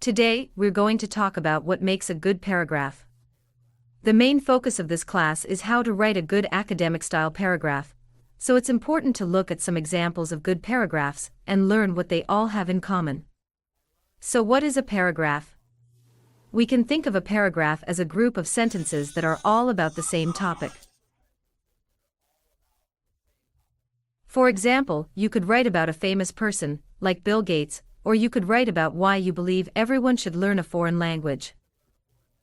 Today, we're going to talk about what makes a good paragraph. The main focus of this class is how to write a good academic-style paragraph, so it's important to look at some examples of good paragraphs and learn what they all have in common. So what is a paragraph? We can think of a paragraph as a group of sentences that are all about the same topic. For example, you could write about a famous person, like Bill Gates, or you could write about why you believe everyone should learn a foreign language.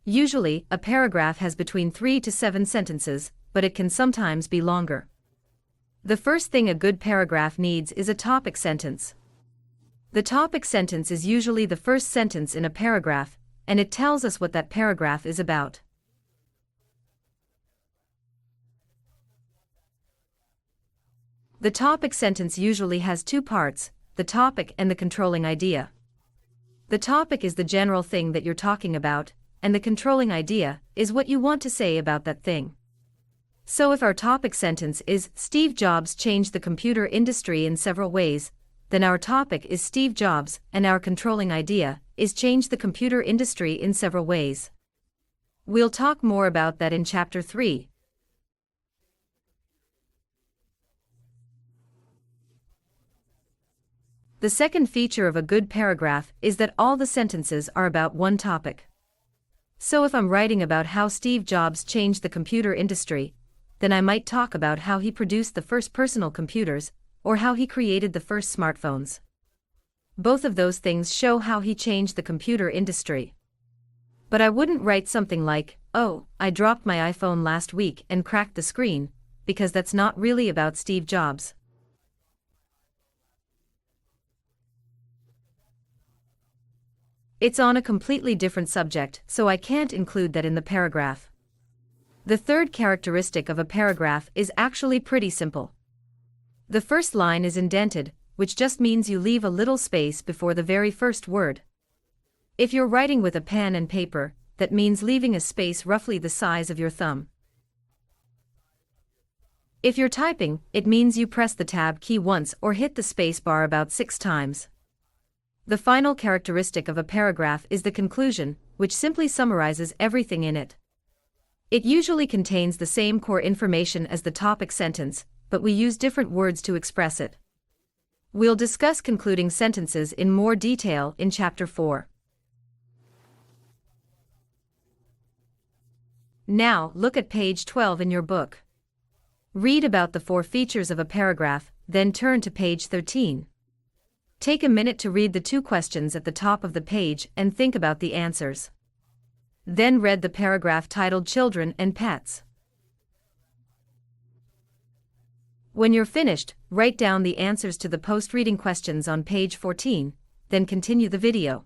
Usually, a paragraph has between 3 to 7 sentences, but it can sometimes be longer. The first thing a good paragraph needs is a topic sentence. The topic sentence is usually the first sentence in a paragraph, and it tells us what that paragraph is about. The topic sentence usually has two parts, the topic and the controlling idea. The topic is the general thing that you're talking about, and the controlling idea is what you want to say about that thing. So if our topic sentence is, Steve Jobs changed the computer industry in several ways, then our topic is Steve Jobs, and our controlling idea is change the computer industry in several ways. We'll talk more about that in Chapter 3. The second feature of a good paragraph is that all the sentences are about one topic. So if I'm writing about how Steve Jobs changed the computer industry, then I might talk about how he produced the first personal computers, or how he created the first smartphones. Both of those things show how he changed the computer industry. But I wouldn't write something like, oh, I dropped my iPhone last week and cracked the screen, because that's not really about Steve Jobs. It's on a completely different subject, so I can't include that in the paragraph. The third characteristic of a paragraph is actually pretty simple. The first line is indented, which just means you leave a little space before the very first word. If you're writing with a pen and paper, that means leaving a space roughly the size of your thumb. If you're typing, it means you press the tab key once or hit the space bar about 6 times. The final characteristic of a paragraph is the conclusion, which simply summarizes everything in it. It usually contains the same core information as the topic sentence, but we use different words to express it. We'll discuss concluding sentences in more detail in Chapter 4. Now, look at page 12 in your book. Read about the 4 features of a paragraph, then turn to page 13. Take a minute to read the 2 questions at the top of the page and think about the answers. Then read the paragraph titled Children and Pets. When you're finished, write down the answers to the post-reading questions on page 14, then continue the video.